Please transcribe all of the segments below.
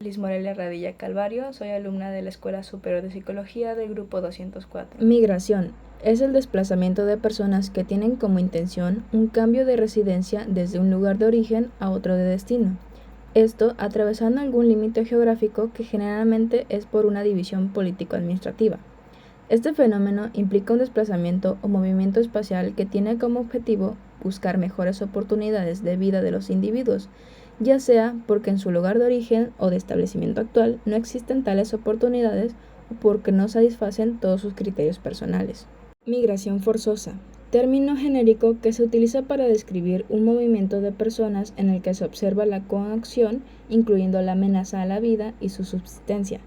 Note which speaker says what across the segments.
Speaker 1: Liz Morelia Radilla Calvario, soy alumna de la Escuela Superior de Psicología del Grupo 204.
Speaker 2: Migración es el desplazamiento de personas que tienen como intención un cambio de residencia desde un lugar de origen a otro de destino. Esto atravesando algún límite geográfico que generalmente es por una división político-administrativa. Este fenómeno implica un desplazamiento o movimiento espacial que tiene como objetivo buscar mejores oportunidades de vida de los individuos, ya sea porque en su lugar de origen o de establecimiento actual no existen tales oportunidades o porque no satisfacen todos sus criterios personales. Migración forzosa, término genérico que se utiliza para describir un movimiento de personas en el que se observa la coacción, incluyendo la amenaza a la vida y su subsistencia,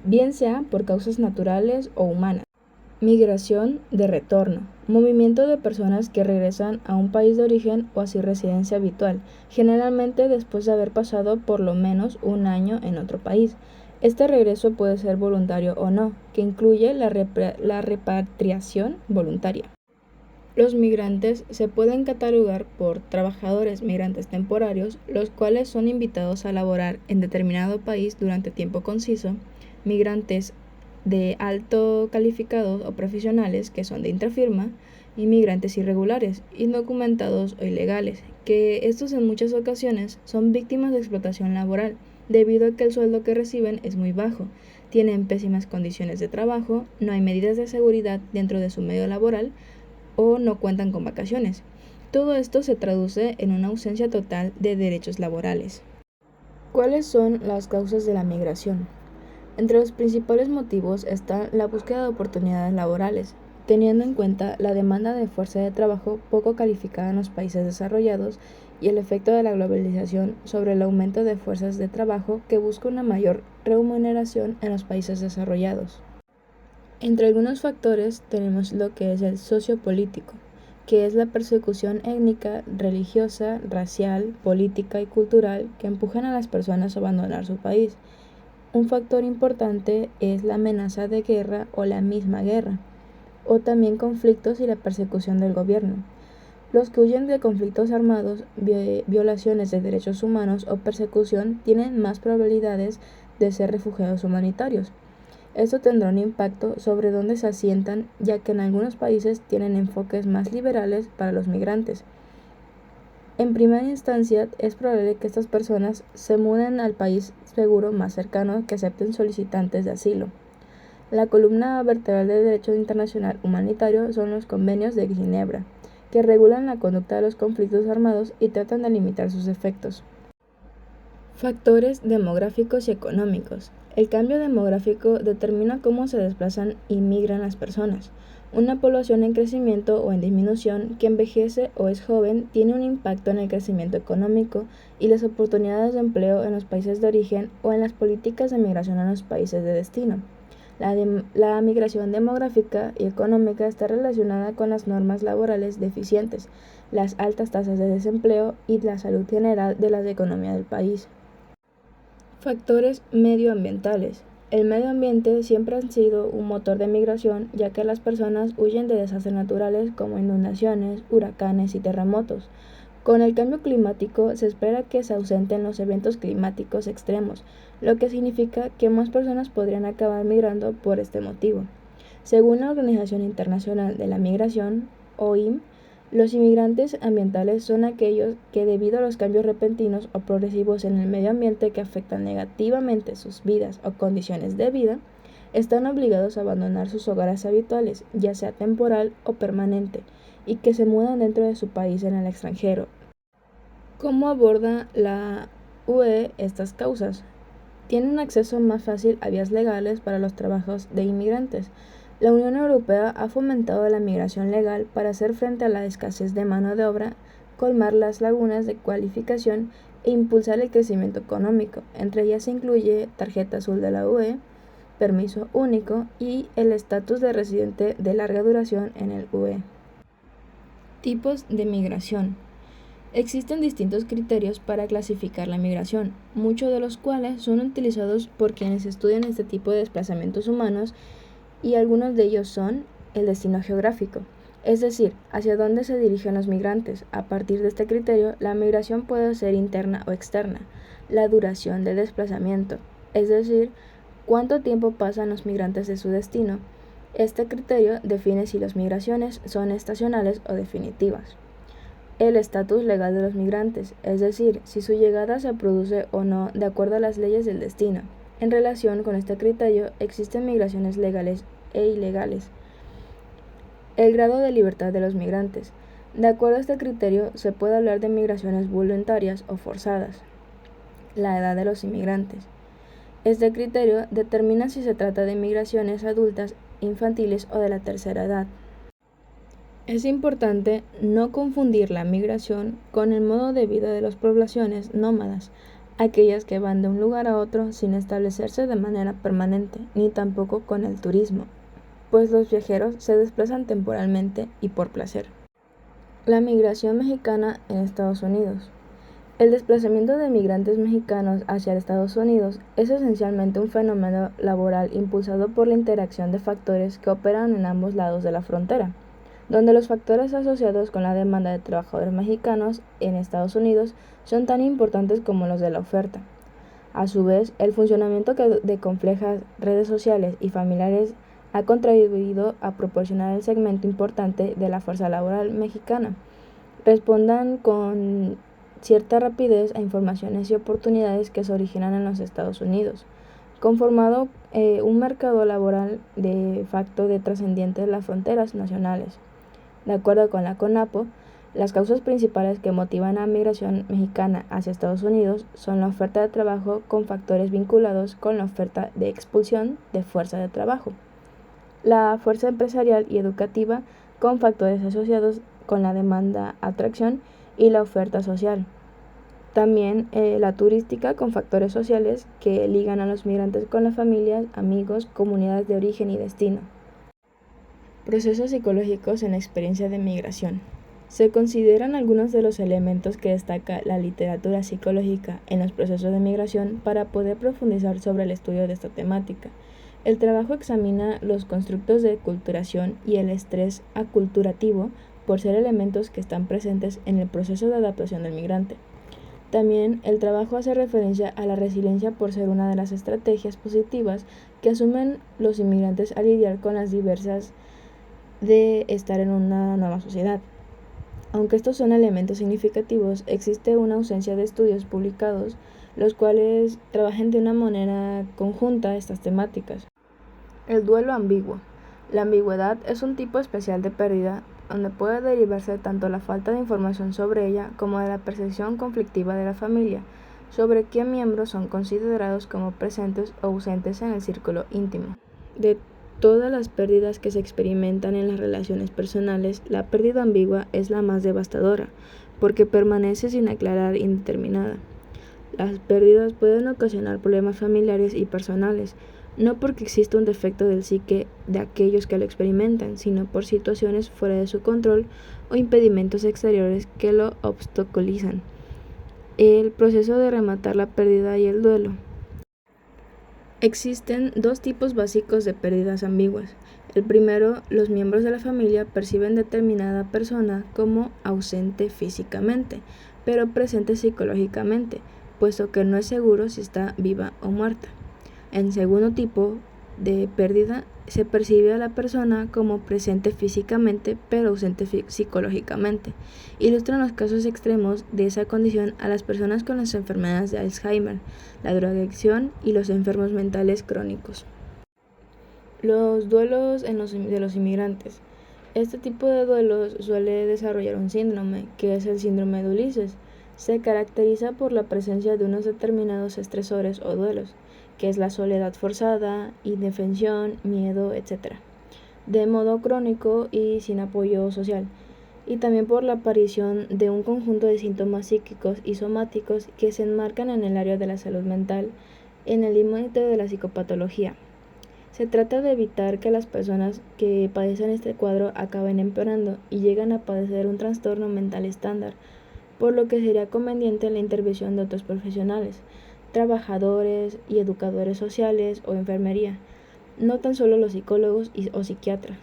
Speaker 2: bien sea por causas naturales o humanas. Migración de retorno, movimiento de personas que regresan a un país de origen o a su residencia habitual, generalmente después de haber pasado por lo menos un año en otro país. Este regreso puede ser voluntario o no, que incluye la repatriación voluntaria. Los migrantes se pueden catalogar por trabajadores migrantes temporarios, los cuales son invitados a laborar en determinado país durante tiempo conciso, migrantes de alto calificados o profesionales que son de intrafirma, inmigrantes irregulares, indocumentados o ilegales, que estos en muchas ocasiones son víctimas de explotación laboral, debido a que el sueldo que reciben es muy bajo, tienen pésimas condiciones de trabajo, no hay medidas de seguridad dentro de su medio laboral o no cuentan con vacaciones. Todo esto se traduce en una ausencia total de derechos laborales. ¿Cuáles son las causas de la migración? Entre los principales motivos está la búsqueda de oportunidades laborales, teniendo en cuenta la demanda de fuerza de trabajo poco calificada en los países desarrollados y el efecto de la globalización sobre el aumento de fuerzas de trabajo que busca una mayor remuneración en los países desarrollados. Entre algunos factores tenemos lo que es el sociopolítico, que es la persecución étnica, religiosa, racial, política y cultural que empujan a las personas a abandonar su país. Un factor importante es la amenaza de guerra o la misma guerra, o también conflictos y la persecución del gobierno. Los que huyen de conflictos armados, violaciones de derechos humanos o persecución tienen más probabilidades de ser refugiados humanitarios. Esto tendrá un impacto sobre dónde se asientan, ya que en algunos países tienen enfoques más liberales para los migrantes. En primera instancia, es probable que estas personas se muden al país seguro más cercano que acepten solicitantes de asilo. La columna vertebral del derecho internacional humanitario son los convenios de Ginebra, que regulan la conducta de los conflictos armados y tratan de limitar sus efectos. Factores demográficos y económicos. El cambio demográfico determina cómo se desplazan y migran las personas. Una población en crecimiento o en disminución que envejece o es joven tiene un impacto en el crecimiento económico y las oportunidades de empleo en los países de origen o en las políticas de migración a los países de destino. La migración demográfica y económica está relacionada con las normas laborales deficientes, las altas tasas de desempleo y la salud general de la economía del país. Factores medioambientales. El medio ambiente siempre ha sido un motor de migración, ya que las personas huyen de desastres naturales como inundaciones, huracanes y terremotos. Con el cambio climático se espera que se ausenten los eventos climáticos extremos, lo que significa que más personas podrían acabar migrando por este motivo. Según la Organización Internacional de la Migración, OIM, los inmigrantes ambientales son aquellos que, debido a los cambios repentinos o progresivos en el medio ambiente que afectan negativamente sus vidas o condiciones de vida, están obligados a abandonar sus hogares habituales, ya sea temporal o permanente, y que se mudan dentro de su país en el extranjero. ¿Cómo aborda la UE estas causas? Tiene un acceso más fácil a vías legales para los trabajos de inmigrantes. La Unión Europea ha fomentado la migración legal para hacer frente a la escasez de mano de obra, colmar las lagunas de cualificación e impulsar el crecimiento económico. Entre ellas se incluye tarjeta azul de la UE, permiso único y el estatus de residente de larga duración en el UE. Tipos de migración. Existen distintos criterios para clasificar la migración, muchos de los cuales son utilizados por quienes estudian este tipo de desplazamientos humanos y algunos de ellos son el destino geográfico. es decir, hacia dónde se dirigen los migrantes. A partir de este criterio, la migración puede ser interna o externa. La duración del desplazamiento, es decir, cuánto tiempo pasan los migrantes de su destino. Este criterio define si las migraciones son estacionales o definitivas. El estatus legal de los migrantes, es decir, si su llegada se produce o no de acuerdo a las leyes del destino. En relación con este criterio, existen migraciones legales e ilegales. El grado de libertad de los migrantes. De acuerdo a este criterio, se puede hablar de migraciones voluntarias o forzadas. La edad de los inmigrantes. Este criterio determina si se trata de migraciones adultas, infantiles o de la tercera edad. Es importante no confundir la migración con el modo de vida de las poblaciones nómadas, aquellas que van de un lugar a otro sin establecerse de manera permanente, ni tampoco con el turismo, pues los viajeros se desplazan temporalmente y por placer. La migración mexicana en Estados Unidos. El desplazamiento de migrantes mexicanos hacia Estados Unidos es esencialmente un fenómeno laboral impulsado por la interacción de factores que operan en ambos lados de la frontera, donde los factores asociados con la demanda de trabajadores mexicanos en Estados Unidos son tan importantes como los de la oferta. A su vez, el funcionamiento de complejas redes sociales y familiares ha contribuido a proporcionar el segmento importante de la fuerza laboral mexicana. Respondan con cierta rapidez a informaciones y oportunidades que se originan en los Estados Unidos, conformado un mercado laboral de facto de trascendiente de las fronteras nacionales. De acuerdo con la CONAPO, las causas principales que motivan a la migración mexicana hacia Estados Unidos son la oferta de trabajo con factores vinculados con la oferta de expulsión de fuerza de trabajo, la fuerza empresarial y educativa con factores asociados con la demanda, atracción y la oferta social. También la turística con factores sociales que ligan a los migrantes con las familias, amigos, comunidades de origen y destino. Procesos psicológicos en la experiencia de migración. Se consideran algunos de los elementos que destaca la literatura psicológica en los procesos de migración para poder profundizar sobre el estudio de esta temática. El trabajo examina los constructos de culturación y el estrés aculturativo por ser elementos que están presentes en el proceso de adaptación del migrante. También el trabajo hace referencia a la resiliencia por ser una de las estrategias positivas que asumen los inmigrantes al lidiar con las diversas de estar en una nueva sociedad. Aunque estos son elementos significativos, existe una ausencia de estudios publicados los cuales trabajen de una manera conjunta estas temáticas. El duelo ambiguo. La ambigüedad es un tipo especial de pérdida donde puede derivarse tanto la falta de información sobre ella como de la percepción conflictiva de la familia sobre qué miembros son considerados como presentes o ausentes en el círculo íntimo. De todas las pérdidas que se experimentan en las relaciones personales, la pérdida ambigua es la más devastadora, porque permanece sin aclarar e indeterminada. Las pérdidas pueden ocasionar problemas familiares y personales, no porque exista un defecto del psique de aquellos que lo experimentan, sino por situaciones fuera de su control o impedimentos exteriores que lo obstaculizan. El proceso de rematar la pérdida y el duelo. Existen dos tipos básicos de pérdidas ambiguas. El primero, los miembros de la familia perciben determinada persona como ausente físicamente, pero presente psicológicamente, puesto que no es seguro si está viva o muerta. En segundo tipo de pérdida, se percibe a la persona como presente físicamente, pero ausente psicológicamente. Ilustran los casos extremos de esa condición a las personas con las enfermedades de Alzheimer, la drogadicción y los enfermos mentales crónicos. Los duelos de los inmigrantes. Este tipo de duelos suele desarrollar un síndrome, que es el síndrome de Ulises. Se caracteriza por la presencia de unos determinados estresores o duelos, que es la soledad forzada, indefensión, miedo, etc., de modo crónico y sin apoyo social, y también por la aparición de un conjunto de síntomas psíquicos y somáticos que se enmarcan en el área de la salud mental, en el límite de la psicopatología. Se trata de evitar que las personas que padecen este cuadro acaben empeorando y llegan a padecer un trastorno mental estándar, por lo que sería conveniente la intervención de otros profesionales, trabajadores y educadores sociales o enfermería, no tan solo los psicólogos o psiquiatras.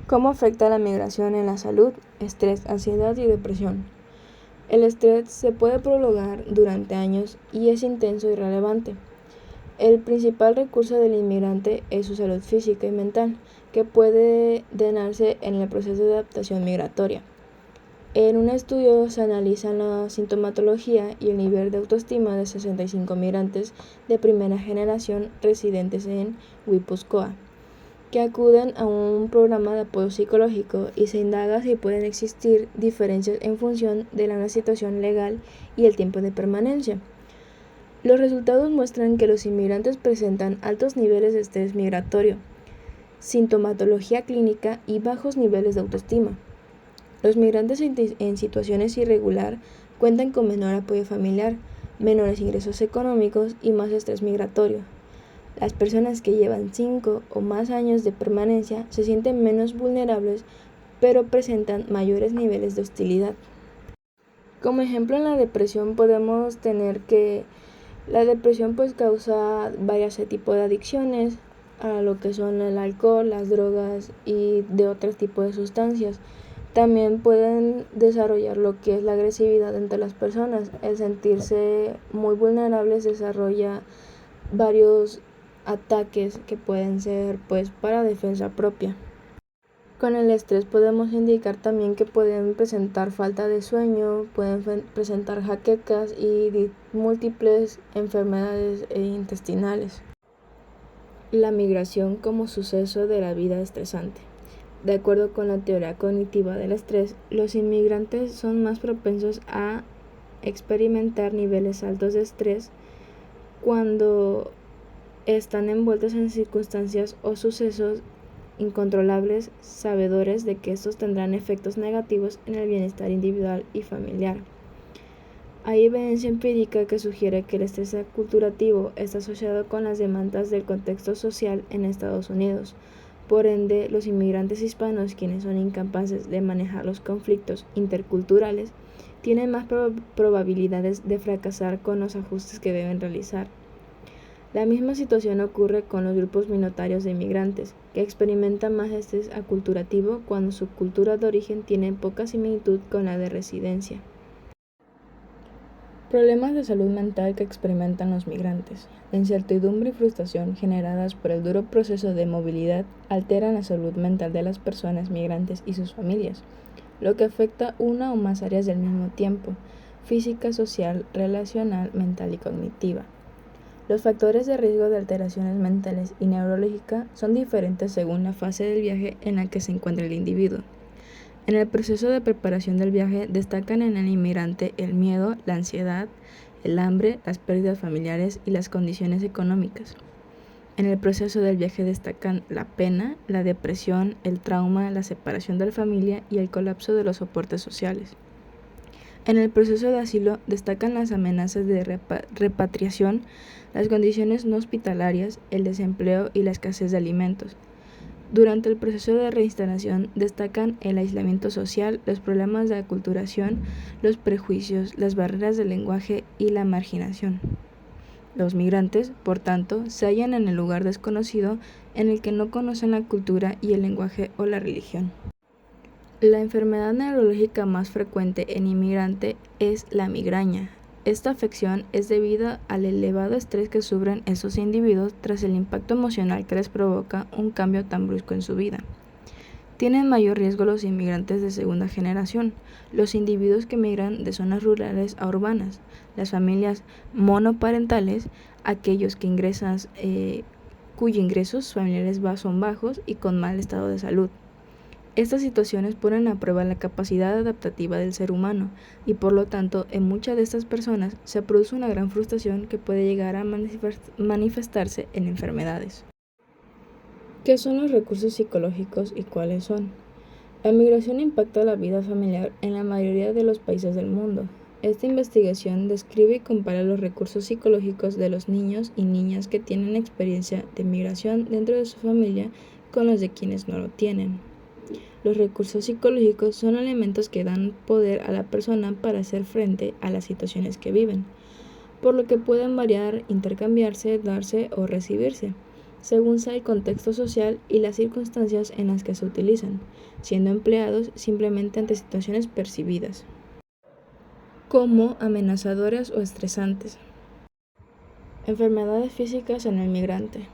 Speaker 2: ¿Cómo afecta la migración en la salud, estrés, ansiedad y depresión? El estrés se puede prolongar durante años y es intenso y relevante. El principal recurso del inmigrante es su salud física y mental, que puede drenarse en el proceso de adaptación migratoria. En un estudio se analiza la sintomatología y el nivel de autoestima de 65 migrantes de primera generación residentes en Guipúzcoa, que acuden a un programa de apoyo psicológico y se indaga si pueden existir diferencias en función de la situación legal y el tiempo de permanencia. Los resultados muestran que los inmigrantes presentan altos niveles de estrés migratorio, sintomatología clínica y bajos niveles de autoestima. Los migrantes en situaciones irregular cuentan con menor apoyo familiar, menores ingresos económicos y más estrés migratorio. Las personas que llevan 5 o más años de permanencia se sienten menos vulnerables, pero presentan mayores niveles de hostilidad. Como ejemplo, en la depresión podemos tener que la depresión causa varios tipos de adicciones a lo que son el alcohol, las drogas y de otros tipos de sustancias. También pueden desarrollar lo que es la agresividad entre las personas. El sentirse muy vulnerables desarrolla varios ataques que pueden ser para defensa propia. Con el estrés podemos indicar también que pueden presentar falta de sueño, pueden presentar jaquecas y múltiples enfermedades intestinales. La migración como suceso de la vida estresante. De acuerdo con la teoría cognitiva del estrés, los inmigrantes son más propensos a experimentar niveles altos de estrés cuando están envueltos en circunstancias o sucesos incontrolables, sabedores de que estos tendrán efectos negativos en el bienestar individual y familiar. Hay evidencia empírica que sugiere que el estrés aculturativo está asociado con las demandas del contexto social en Estados Unidos. Por ende, los inmigrantes hispanos, quienes son incapaces de manejar los conflictos interculturales, tienen más probabilidades de fracasar con los ajustes que deben realizar. La misma situación ocurre con los grupos minoritarios de inmigrantes, que experimentan más estrés aculturativo cuando su cultura de origen tiene poca similitud con la de residencia. Problemas de salud mental que experimentan los migrantes. La incertidumbre y frustración generadas por el duro proceso de movilidad alteran la salud mental de las personas migrantes y sus familias, lo que afecta una o más áreas del mismo tiempo: física, social, relacional, mental y cognitiva. Los factores de riesgo de alteraciones mentales y neurológicas son diferentes según la fase del viaje en la que se encuentra el individuo. En el proceso de preparación del viaje destacan en el inmigrante el miedo, la ansiedad, el hambre, las pérdidas familiares y las condiciones económicas. En el proceso del viaje destacan la pena, la depresión, el trauma, la separación de la familia y el colapso de los soportes sociales. En el proceso de asilo destacan las amenazas de repatriación, las condiciones no hospitalarias, el desempleo y la escasez de alimentos. Durante el proceso de reinstalación destacan el aislamiento social, los problemas de aculturación, los prejuicios, las barreras del lenguaje y la marginación. Los migrantes, por tanto, se hallan en el lugar desconocido en el que no conocen la cultura y el lenguaje o la religión. La enfermedad neurológica más frecuente en inmigrante es la migraña. Esta afección es debida al elevado estrés que sufren estos individuos tras el impacto emocional que les provoca un cambio tan brusco en su vida. Tienen mayor riesgo los inmigrantes de segunda generación, los individuos que migran de zonas rurales a urbanas, las familias monoparentales, aquellos que cuyos ingresos familiares son bajos y con mal estado de salud. Estas situaciones ponen a prueba la capacidad adaptativa del ser humano y por lo tanto en muchas de estas personas se produce una gran frustración que puede llegar a manifestarse en enfermedades. ¿Qué son los recursos psicológicos y cuáles son? La migración impacta la vida familiar en la mayoría de los países del mundo. Esta investigación describe y compara los recursos psicológicos de los niños y niñas que tienen experiencia de migración dentro de su familia con los de quienes no lo tienen. Los recursos psicológicos son elementos que dan poder a la persona para hacer frente a las situaciones que viven, por lo que pueden variar, intercambiarse, darse o recibirse. según sea el contexto social y las circunstancias en las que se utilizan, siendo empleados simplemente ante situaciones percibidas como amenazadoras o estresantes. Enfermedades físicas en el migrante.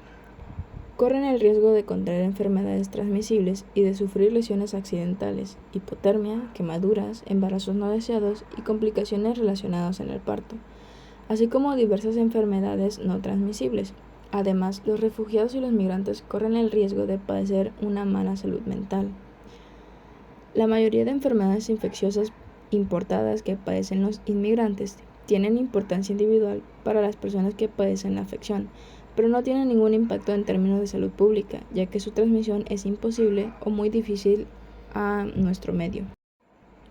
Speaker 2: Corren el riesgo de contraer enfermedades transmisibles y de sufrir lesiones accidentales, hipotermia, quemaduras, embarazos no deseados y complicaciones relacionadas en el parto, así como diversas enfermedades no transmisibles. Además, los refugiados y los migrantes corren el riesgo de padecer una mala salud mental. La mayoría de enfermedades infecciosas importadas que padecen los inmigrantes tienen importancia individual para las personas que padecen la afección, pero no tienen ningún impacto en términos de salud pública, ya que su transmisión es imposible o muy difícil a nuestro medio.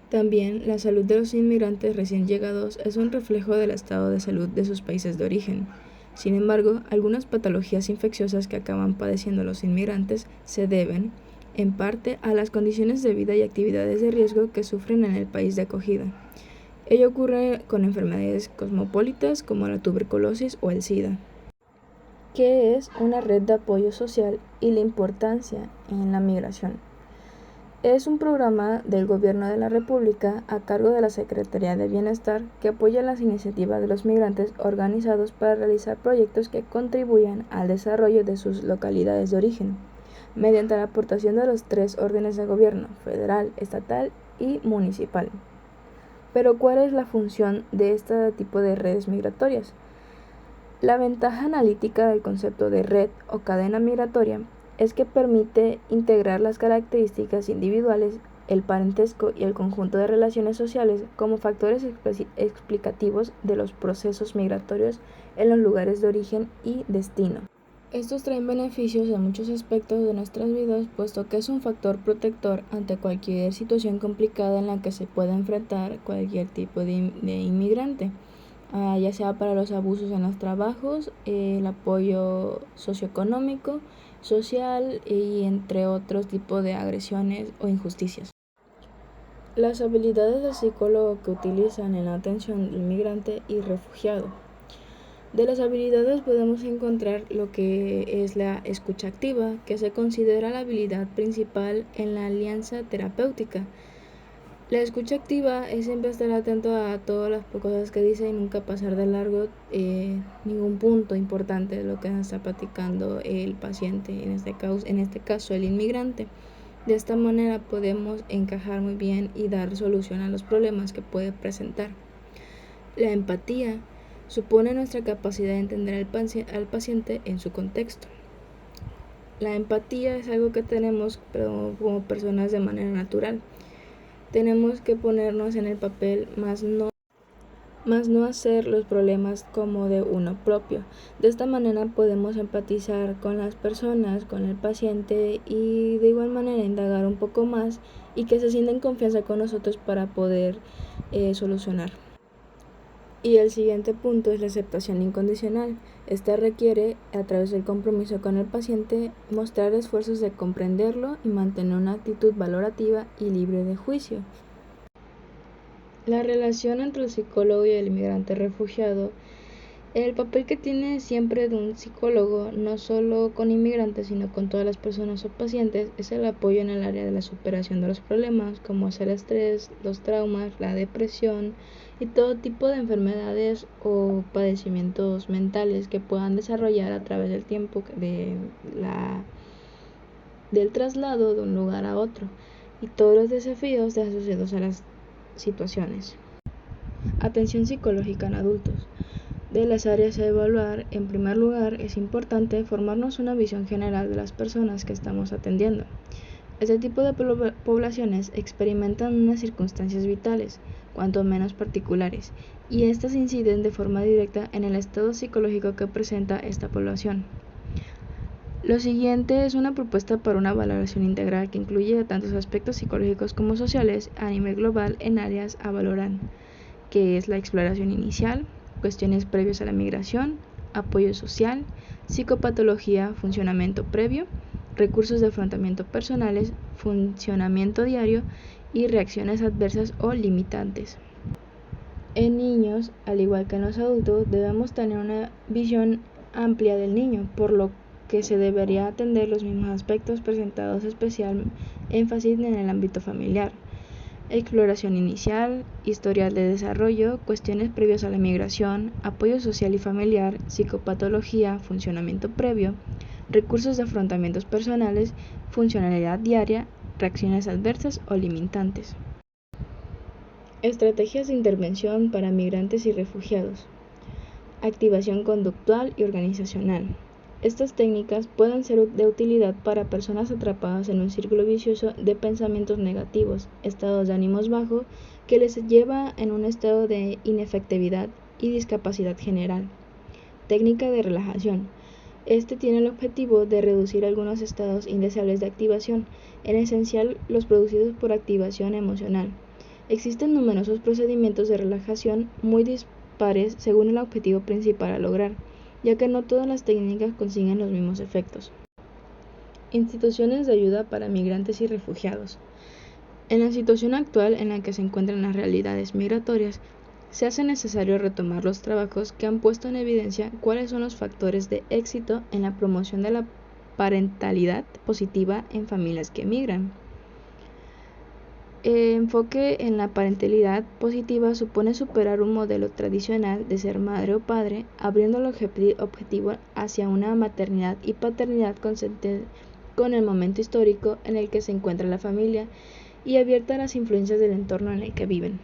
Speaker 2: También, la salud de los inmigrantes recién llegados es un reflejo del estado de salud de sus países de origen. Sin embargo, algunas patologías infecciosas que acaban padeciendo los inmigrantes se deben, en parte, a las condiciones de vida y actividades de riesgo que sufren en el país de acogida. Ello ocurre con enfermedades cosmopolitas como la tuberculosis o el SIDA. ¿Qué es una red de apoyo social y la importancia en la migración? Es un programa del Gobierno de la República a cargo de la Secretaría de Bienestar que apoya las iniciativas de los migrantes organizados para realizar proyectos que contribuyan al desarrollo de sus localidades de origen, mediante la aportación de los 3 órdenes de gobierno: federal, estatal y municipal. Pero, ¿cuál es la función de este tipo de redes migratorias? La ventaja analítica del concepto de red o cadena migratoria es que permite integrar las características individuales, el parentesco y el conjunto de relaciones sociales como factores explicativos de los procesos migratorios en los lugares de origen y destino. Estos traen beneficios en muchos aspectos de nuestras vidas, puesto que es un factor protector ante cualquier situación complicada en la que se pueda enfrentar cualquier tipo de inmigrante. Ya sea para los abusos en los trabajos, el apoyo socioeconómico, social y entre otros tipos de agresiones o injusticias. Las habilidades del psicólogo que utilizan en la atención del migrante y refugiado. De las habilidades podemos encontrar lo que es la escucha activa, que se considera la habilidad principal en la alianza terapéutica. La escucha activa es siempre estar atento a todas las cosas que dice y nunca pasar de largo ningún punto importante de lo que nos está platicando el paciente, en este caso el inmigrante. De esta manera podemos encajar muy bien y dar solución a los problemas que puede presentar. La empatía supone nuestra capacidad de entender al paciente en su contexto. La empatía es algo que tenemos como personas de manera natural. Tenemos que ponernos en el papel, más no hacer los problemas como de uno propio. De esta manera podemos empatizar con las personas, con el paciente y de igual manera indagar un poco más y que se sientan confianza con nosotros para poder solucionar. Y el siguiente punto es la aceptación incondicional. Esta requiere, a través del compromiso con el paciente, mostrar esfuerzos de comprenderlo y mantener una actitud valorativa y libre de juicio. La relación entre el psicólogo y el inmigrante refugiado. El papel que tiene siempre de un psicólogo, no solo con inmigrantes, sino con todas las personas o pacientes, es el apoyo en el área de la superación de los problemas, como es el estrés, los traumas, la depresión y todo tipo de enfermedades o padecimientos mentales que puedan desarrollar a través del tiempo del traslado de un lugar a otro y todos los desafíos asociados a las situaciones. Atención psicológica en adultos. De las áreas a evaluar, en primer lugar, es importante formarnos una visión general de las personas que estamos atendiendo. Este tipo de poblaciones experimentan unas circunstancias vitales, cuanto menos particulares, y estas inciden de forma directa en el estado psicológico que presenta esta población. Lo siguiente es una propuesta para una valoración integral que incluye tantos aspectos psicológicos como sociales a nivel global en áreas a valorar, que es la exploración inicial, cuestiones previas a la migración, apoyo social, psicopatología, funcionamiento previo, recursos de afrontamiento personales, funcionamiento diario y reacciones adversas o limitantes. En niños, al igual que en los adultos, debemos tener una visión amplia del niño, por lo que se debería atender los mismos aspectos presentados, especial énfasis en el ámbito familiar. Exploración inicial, historial de desarrollo, cuestiones previas a la migración, apoyo social y familiar, psicopatología, funcionamiento previo, recursos de afrontamientos personales, funcionalidad diaria, reacciones adversas o limitantes. Estrategias de intervención para migrantes y refugiados. Activación conductual y organizacional. Estas técnicas pueden ser de utilidad para personas atrapadas en un círculo vicioso de pensamientos negativos, estados de ánimos bajos, que les lleva en un estado de inefectividad y discapacidad general. Técnica de relajación. Este tiene el objetivo de reducir algunos estados indeseables de activación, en esencial los producidos por activación emocional. Existen numerosos procedimientos de relajación muy dispares según el objetivo principal a lograr, ya que no todas las técnicas consiguen los mismos efectos. Instituciones de ayuda para migrantes y refugiados. En la situación actual en la que se encuentran las realidades migratorias, se hace necesario retomar los trabajos que han puesto en evidencia cuáles son los factores de éxito en la promoción de la parentalidad positiva en familias que migran. Enfoque en la parentalidad positiva supone superar un modelo tradicional de ser madre o padre, abriendo el objetivo hacia una maternidad y paternidad consciente con el momento histórico en el que se encuentra la familia y abierta a las influencias del entorno en el que viven.